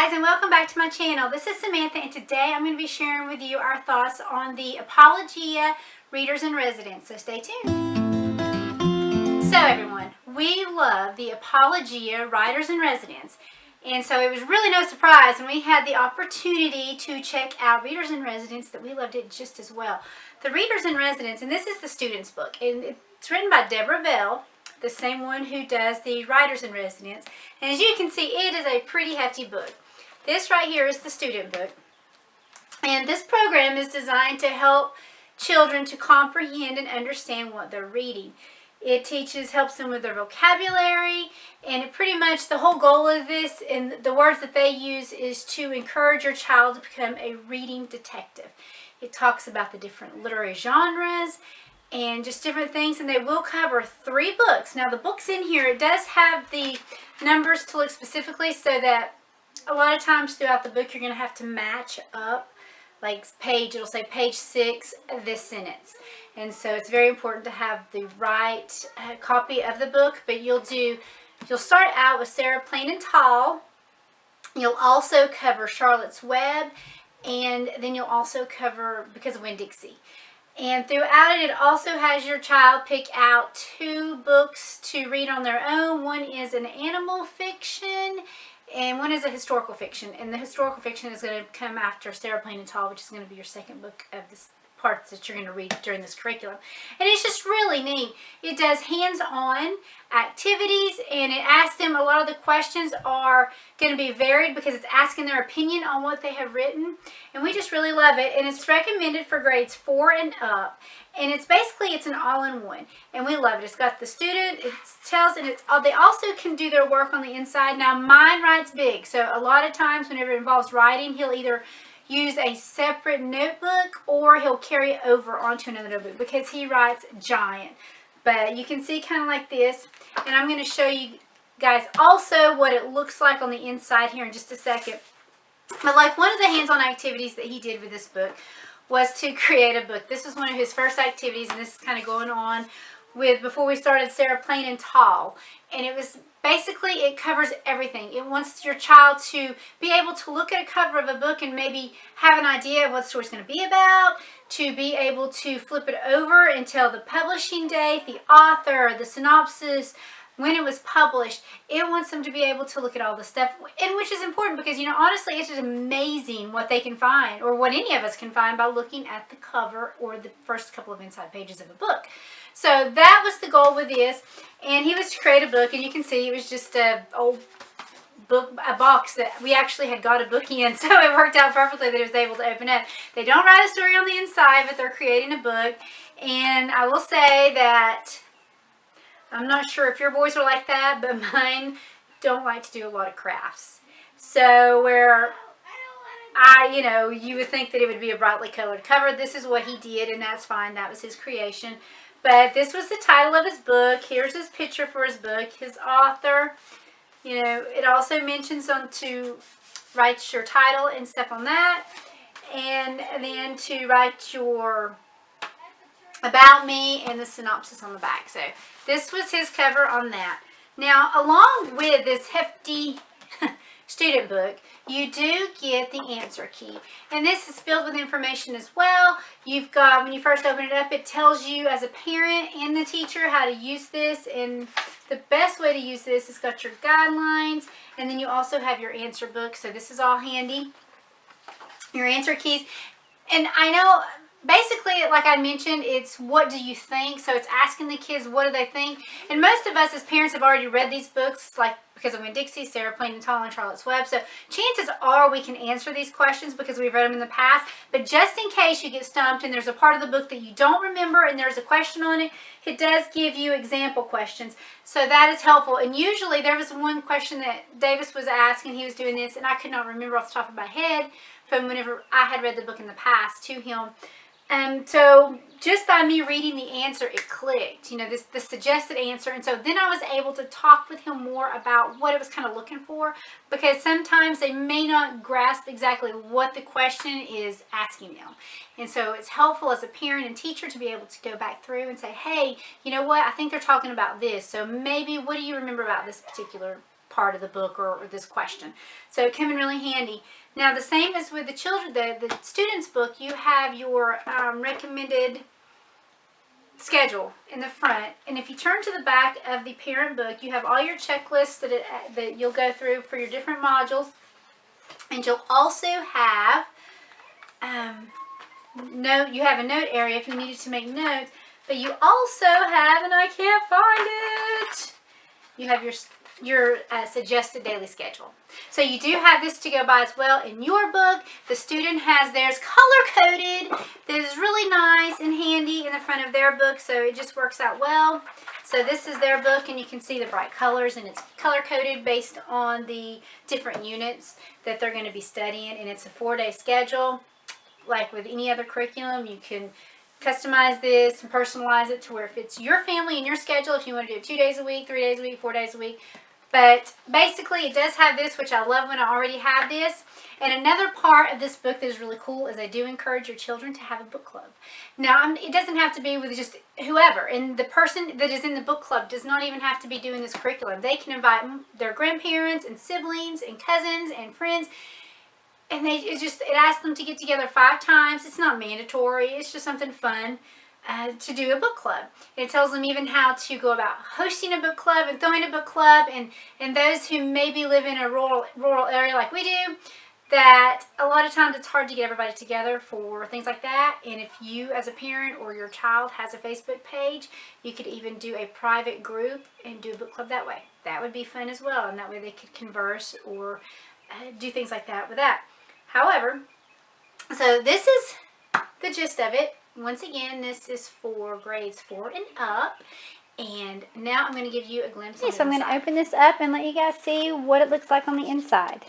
guys, and welcome back to my channel. This is Samantha, and today I'm going to be sharing with you our thoughts on the Apologia Readers in Residence, so stay tuned. So everyone, we love the Apologia Writers in Residence, and so it was really no surprise when we had the opportunity to check out Readers in Residence that we loved it just as well. The Readers in Residence, and this is the student's book, and it's written by Deborah Bell, the same one who does the Writers in Residence. And as you can see, it is a pretty hefty book. This right here is the student book. And this program is designed to help children to comprehend and understand what they're reading. It helps them with their vocabulary, and it pretty much, the whole goal of this and the words that they use is to encourage your child to become a reading detective. It talks about the different literary genres and just different things, and they will cover 3 books. Now the books in here, it does have the numbers to look specifically, so that a lot of times throughout the book you're going to have to match up, like it'll say page 6 of this sentence, and so it's very important to have the right copy of the book. But you'll start out with Sarah Plain and Tall. You'll also cover Charlotte's Web, and then you'll also cover Because of Winn-Dixie. And throughout it also has your child pick out 2 books to read on their own. One is an animal fiction, and one is a historical fiction. And the historical fiction is going to come after Sarah Plain and Tall, which is going to be your second book of this parts that you're going to read during this curriculum. And it's just really neat. It does hands-on activities, and it asks them, a lot of the questions are going to be varied because it's asking their opinion on what they have written, and we just really love it. And it's recommended for grades 4 and up, and it's an all-in-one, and we love it. It's got the student, they also can do their work on the inside. Now mine writes big, so a lot of times whenever it involves writing, he'll either use a separate notebook or he'll carry it over onto another notebook because he writes giant. But you can see kind of like this, and I'm going to show you guys also what it looks like on the inside here in just a second. But like one of the hands-on activities that he did with this book was to create a book. This was one of his first activities, and this is kind of going on with before we started Sarah Plain and Tall. And it was basically, it covers everything. It wants your child to be able to look at a cover of a book and maybe have an idea of what the story's going to be about, to be able to flip it over and tell the publishing date, the author, the synopsis, when it was published. It wants them to be able to look at all the stuff, and which is important because, honestly, it's just amazing what they can find, or what any of us can find, by looking at the cover or the first couple of inside pages of a book. So that was the goal with this, and he was to create a book, and you can see it was just a old book, a box that we actually had got a book in, so it worked out perfectly that it was able to open up. They don't write a story on the inside, but they're creating a book, and I will say that I'm not sure if your boys are like that, but mine don't like to do a lot of crafts. So where you would think that it would be a brightly colored cover, this is what he did, and that's fine. That was his creation. But this was the title of his book. Here's his picture for his book. His author, it also mentions to write your title and stuff on that. And then to write your about me and the synopsis on the back. So this was his cover on that. Now, along with this hefty student book, you do get the answer key, and this is filled with information as well. You've got, when you first open it up, it tells you as a parent and the teacher how to use this, and the best way to use this is got your guidelines, and then you also have your answer book. So this is all handy, your answer keys. And I know, basically, like I mentioned, it's what do you think? So it's asking the kids, what do they think? And most of us as parents have already read these books, like Because of Winn-Dixie, Sarah Plain and Tall, and Charlotte's Web. So chances are we can answer these questions because we've read them in the past. But just in case you get stumped and there's a part of the book that you don't remember and there's a question on it, it does give you example questions. So that is helpful. And usually there was one question that Davis was asking, he was doing this, and I could not remember off the top of my head from whenever I had read the book in the past to him. So just by me reading the answer, it clicked, the suggested answer. And so then I was able to talk with him more about what it was kind of looking for, because sometimes they may not grasp exactly what the question is asking them. And so it's helpful as a parent and teacher to be able to go back through and say, hey, you know what, I think they're talking about this. So maybe, what do you remember about this particular part of the book or this question. So it came in really handy. Now the same as with the children, the students book, you have your recommended schedule in the front, and if you turn to the back of the parent book, you have all your checklists that you'll go through for your different modules, and you'll also have you have a note area if you needed to make notes, but you also have, and I can't find it, you have your suggested daily schedule. So you do have this to go by as well in your book. The student has theirs color-coded. That is really nice and handy in the front of their book, so it just works out well. So this is their book, and you can see the bright colors, and it's color-coded based on the different units that they're going to be studying, and it's a 4-day schedule. Like with any other curriculum, you can customize this and personalize it to where it fits your family and your schedule, if you want to do it 2 days a week, 3 days a week, 4 days a week. But basically it does have this, which I love when I already have this. And another part of this book that is really cool is I do encourage your children to have a book club. Now, it doesn't have to be with just whoever. And the person that is in the book club does not even have to be doing this curriculum. They can invite their grandparents and siblings and cousins and friends. And it asks them to get together 5 times. It's not mandatory. It's just something fun to do a book club. It tells them even how to go about hosting a book club and throwing a book club. And those who maybe live in a rural area like we do, that a lot of times it's hard to get everybody together for things like that. And if you as a parent or your child has a Facebook page, you could even do a private group and do a book club that way. That would be fun as well. And that way they could converse or do things like that with that. However, so this is the gist of it. Once again, this is for grades 4 and up. And now I'm going to give you a glimpse of the inside. So I'm going to open this up and let you guys see what it looks like on the inside.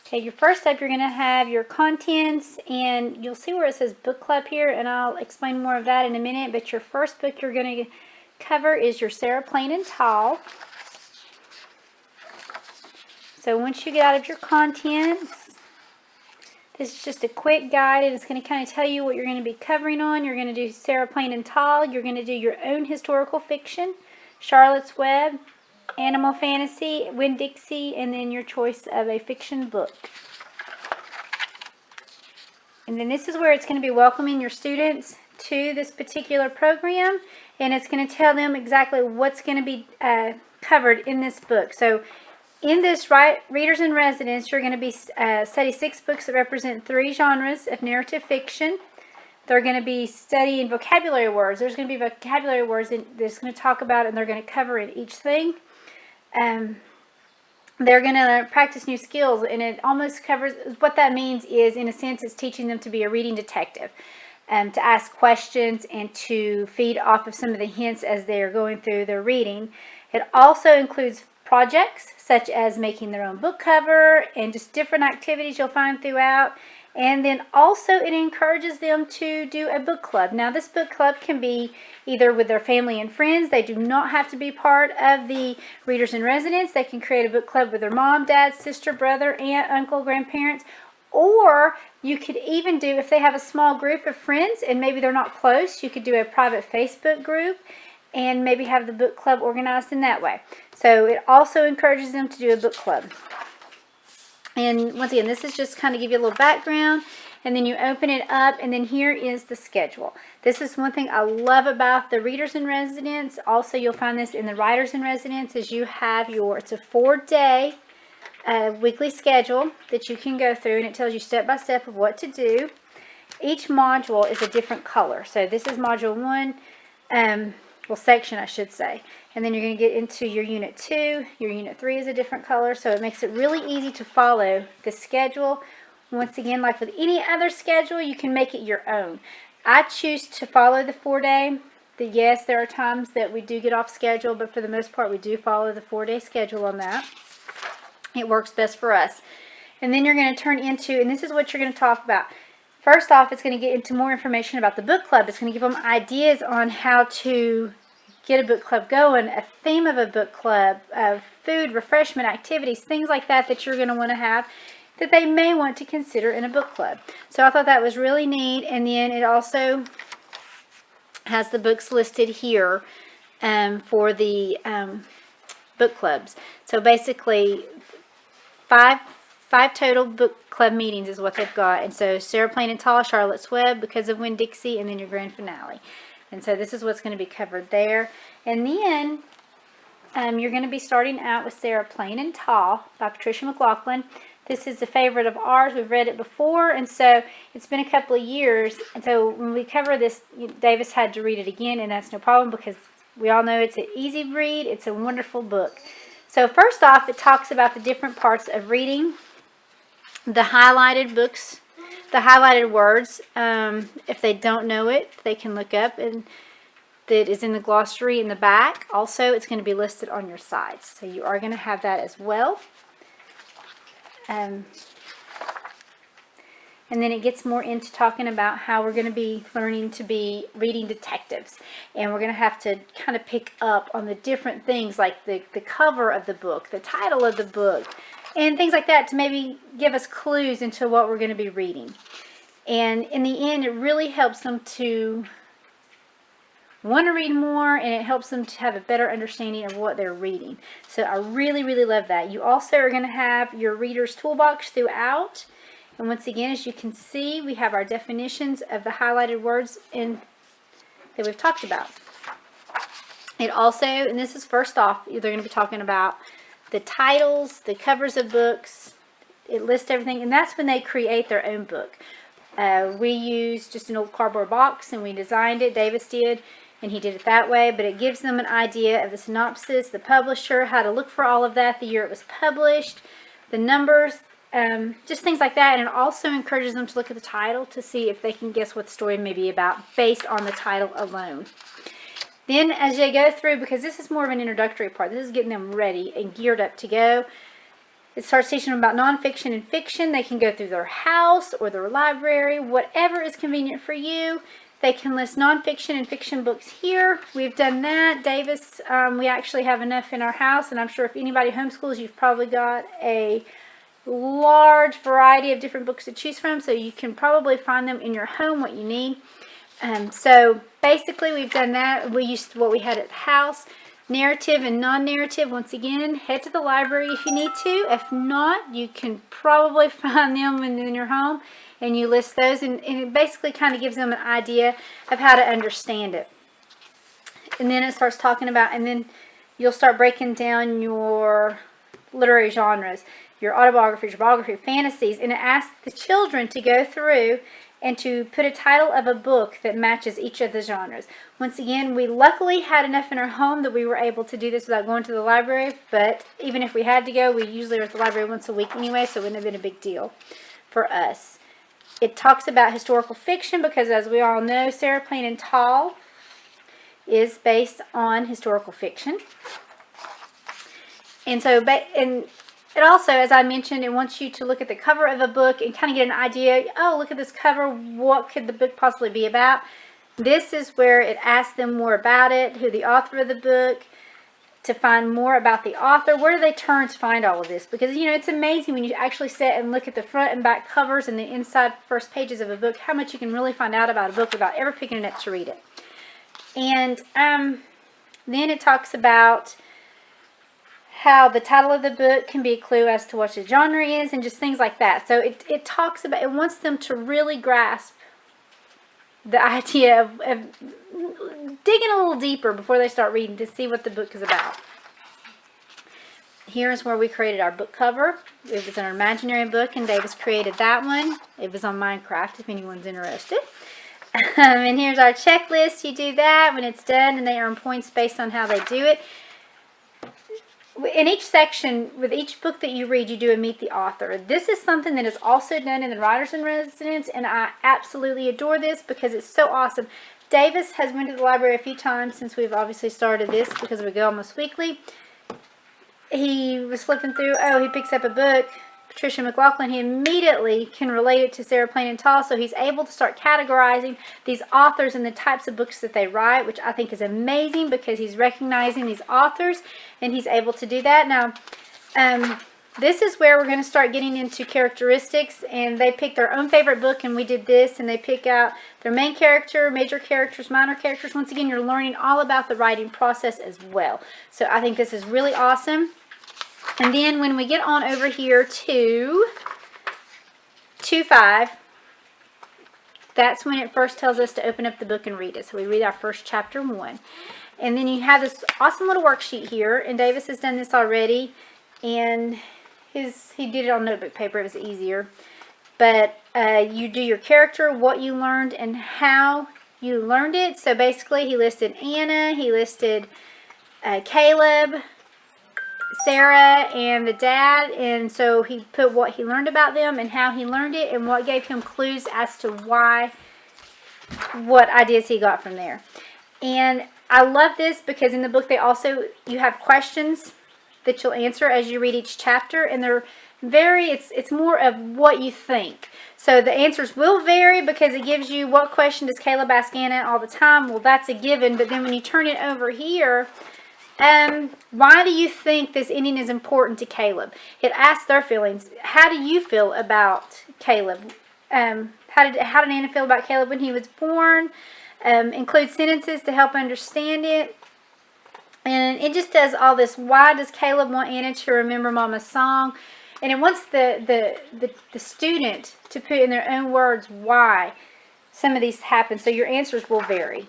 Okay, first up, you're going to have your contents, and you'll see where it says book club here, and I'll explain more of that in a minute. But your first book you're going to cover is your Sarah Plain and Tall. So once you get out of your contents, this is just a quick guide, and it's going to kind of tell you what you're going to be covering on. You're going to do Sarah Plain and Tall. You're going to do your own historical fiction, Charlotte's Web, animal fantasy, Winn-Dixie, and then your choice of a fiction book. And then this is where it's going to be welcoming your students to this particular program, and it's going to tell them exactly what's going to be covered in this book. So in this Readers in Residence, you're going to be study 6 books that represent 3 genres of narrative fiction. They're going to be studying vocabulary words. There's going to be vocabulary words that it's going to talk about, and they're going to cover in each thing. They're going to practice new skills, and it almost covers, what that means is, in a sense, it's teaching them to be a reading detective, to ask questions and to feed off of some of the hints as they're going through their reading. It also includes projects such as making their own book cover and just different activities you'll find throughout. And then also it encourages them to do a book club. Now this book club can be either with their family and friends. They do not have to be part of the Readers in Residence. They can create a book club with their mom, dad, sister, brother, aunt, uncle, grandparents. Or you could even do, if they have a small group of friends and maybe they're not close, you could do a private Facebook group and maybe have the book club organized in that way. So it also encourages them to do a book club. And once again, this is just kind of give you a little background, and then you open it up, and then here is the schedule. This is one thing I love about the Readers in Residence. Also, you'll find this in the Writers in Residence, is you have it's a 4-day weekly schedule that you can go through, and it tells you step by step of what to do. Each module is a different color. So this is module 1, section I should say. And then you're going to get into your unit 2. Your unit 3 is a different color, so it makes it really easy to follow the schedule. Once again, like with any other schedule, you can make it your own. I choose to follow the 4-day. Yes, there are times that we do get off schedule, but for the most part, we do follow the 4-day schedule on that. It works best for us. And then you're going to turn into, and this is what you're going to talk about. First off, it's going to get into more information about the book club. It's going to give them ideas on how to get a book club going, a theme of a book club, food, refreshment, activities, things like that that you're going to want to have that they may want to consider in a book club. So I thought that was really neat. And then it also has the books listed here for the book clubs. So basically, five total book club meetings is what they've got. And so Sarah Plain and Tall, Charlotte's Web, Because of Winn-Dixie, and then your grand finale. And so this is what's going to be covered there. And then you're going to be starting out with Sarah Plain and Tall by Patricia McLaughlin. This is a favorite of ours. We've read it before, and so it's been a couple of years. And so when we cover this, Davis had to read it again, and that's no problem because we all know it's an easy read. It's a wonderful book. So first off, it talks about the different parts of reading, the highlighted books, the highlighted words. If they don't know it, they can look up, and that is in the glossary in the back. Also, it's going to be listed on your sides, so you are going to have that as well. And then it gets more into talking about how we're going to be learning to be reading detectives. And we're going to have to kind of pick up on the different things like the cover of the book, the title of the book, and things like that to maybe give us clues into what we're going to be reading. And in the end, it really helps them to want to read more, and it helps them to have a better understanding of what they're reading. So I really, really love that. You also are going to have your reader's toolbox throughout. And once again, as you can see, we have our definitions of the highlighted words that we've talked about. It also, and this is first off, they're going to be talking about the titles, the covers of books. It lists everything, and that's when they create their own book. We used just an old cardboard box, and we designed it. Davis did. And he did it that way, but it gives them an idea of the synopsis, the publisher, how to look for all of that, the year it was published, the numbers, just things like that. And it also encourages them to look at the title to see if they can guess what the story may be about based on the title alone. Then as they go through, because this is more of an introductory part, this is getting them ready and geared up to go. It starts teaching them about nonfiction and fiction. They can go through their house or their library, whatever is convenient for you. They can list nonfiction and fiction books here. We've done that. Davis, we actually have enough in our house, and I'm sure if anybody homeschools, you've probably got a large variety of different books to choose from, so you can probably find them in your home, what you need. So basically, we've done that. We used what we had at the house. Narrative and non-narrative, once again, head to the library if you need to. If not, you can probably find them in your home. And you list those, and it basically kind of gives them an idea of how to understand it. And then it starts talking about, and then you'll start breaking down your literary genres, your autobiographies, your biography, fantasies, and it asks the children to go through and to put a title of a book that matches each of the genres. Once again, we luckily had enough in our home that we were able to do this without going to the library, but even if we had to go, we usually are at the library once a week anyway, so it wouldn't have been a big deal for us. It talks about historical fiction because, as we all know, Sarah Plain and Tall is based on historical fiction. And so, and it also, as I mentioned, it wants you to look at the cover of a book and kind of get an idea, oh, look at this cover, what could the book possibly be about? This is where it asks them more about it, who the author of the book, to find more about the author. Where do they turn to find all of this? Because, you know, it's amazing when you actually sit and look at the front and back covers and the inside first pages of a book, how much you can really find out about a book without ever picking it up to read it. And then it talks about how the title of the book can be a clue as to what the genre is and just things like that. So it talks about, it wants them to really grasp the idea of digging a little deeper before they start reading to see what the book is about. Here's where we created our book cover. It was an imaginary book, and Davis created that one. It was on Minecraft, if anyone's interested. And here's our checklist. You do that when it's done, and they earn points based on how they do it. In each section, with each book that you read, you do a meet the author. This is something that is also done in the Writers in Residence, and I absolutely adore this because it's so awesome. Davis has been to the library a few times since we've obviously started this because we go almost weekly. He was flipping through, he picks up a book, Patricia McLaughlin. He immediately can relate it to Sarah Plain and Tall, so he's able to start categorizing these authors and the types of books that they write, which I think is amazing because he's recognizing these authors and he's able to do that. Now, this is where we're going to start getting into characteristics, and they pick their own favorite book, and we did this, and they pick out their main character, major characters, minor characters. Once again, you're learning all about the writing process as well. So I think this is really awesome. And then when we get on over here to 2.5, that's when it first tells us to open up the book and read it. So we read our first chapter 1. And then you have this awesome little worksheet here, and Davis has done this already, and he did it on notebook paper. It was easier. But you do your character, what you learned, and how you learned it. So basically, he listed Anna, he listed Caleb, Sarah, and the dad, and so he put what he learned about them and how he learned it and what gave him clues as to why, what ideas he got from there. And I love this because in the book you have questions that you'll answer as you read each chapter, and they're it's more of what you think. So the answers will vary because it gives you what question does Caleb ask Anna all the time. Well, that's a given, but then when you turn it over here, why do you think this ending is important to Caleb? It asks their feelings. How do you feel about Caleb? How did Anna feel about Caleb when he was born? Include sentences to help understand it. And it just does all this. Why does Caleb want Anna to remember Mama's song? And it wants the student to put in their own words why some of these happen. So your answers will vary.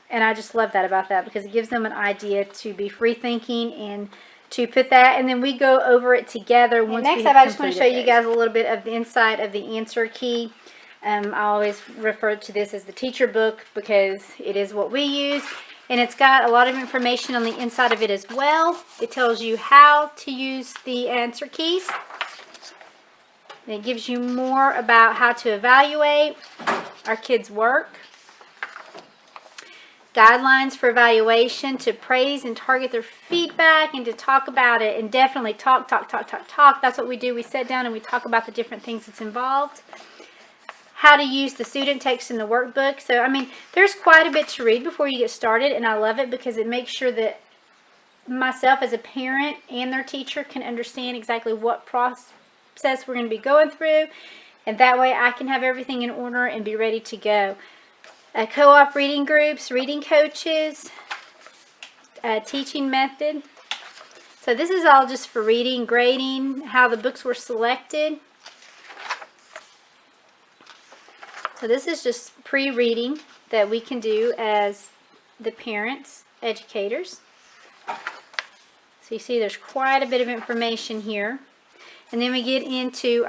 And I just love that about that because it gives them an idea to be free thinking and to put that. And then we go over it together. Next up, I just want to show you guys a little bit of the inside of the answer key. I always refer to this as the teacher book because it is what we use. And it's got a lot of information on the inside of it as well. It tells you how to use the answer keys. And it gives you more about how to evaluate our kids' work. Guidelines for evaluation, to praise and target their feedback and to talk about it, and definitely talk. That's what we do. We sit down and we talk about the different things that's involved. How to use the student text in the workbook. So, I mean, there's quite a bit to read before you get started, and I love it because it makes sure that myself as a parent and their teacher can understand exactly what process we're going to be going through, and that way I can have everything in order and be ready to go. Co-op reading groups, reading coaches, teaching method. So this is all just for reading, grading, how the books were selected. So this is just pre-reading that we can do as the parents, educators. So you see there's quite a bit of information here. And then we get into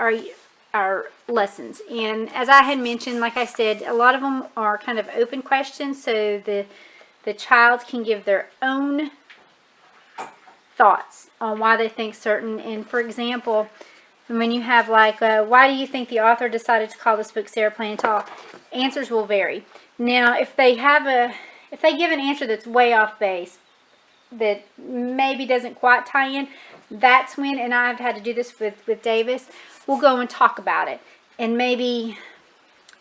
our lessons, and as I had mentioned, like I said, a lot of them are kind of open questions, so the child can give their own thoughts on why they think certain. And for example, when you have like why do you think the author decided to call this book Sarah Playing Tall, answers will vary. Now if they give an answer that's way off base, that maybe doesn't quite tie in, that's when, and I've had to do this with Davis, we'll go and talk about it and maybe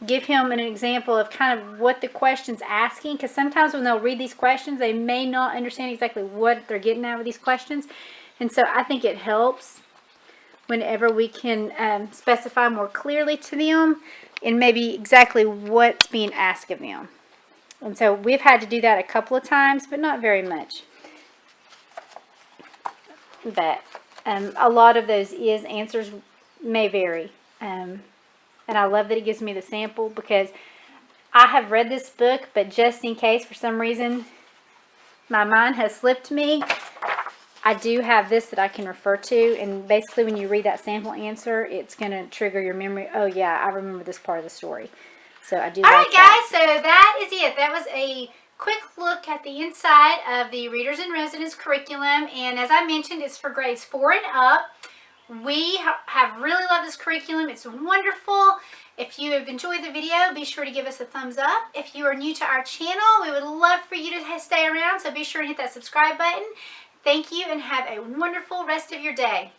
give him an example of kind of what the question's asking, because sometimes when they'll read these questions, they may not understand exactly what they're getting at with these questions. And so I think it helps whenever we can specify more clearly to them and maybe exactly what's being asked of them. And so we've had to do that a couple of times, but not very much. But a lot of those answers may vary. And I love that it gives me the sample because I have read this book, but just in case for some reason my mind has slipped me, I do have this that I can refer to. And basically when you read that sample answer, it's going to trigger your memory. Oh yeah, I remember this part of the story. So I do like that. Alright guys, so that is it. That was a quick look at the inside of the Readers in Residence curriculum, and as I mentioned, it's for grades 4 and up. We have really loved this curriculum. It's wonderful. If you have enjoyed the video, be sure to give us a thumbs up. If you are new to our channel, we would love for you to stay around, so be sure to hit that subscribe button. Thank you and have a wonderful rest of your day.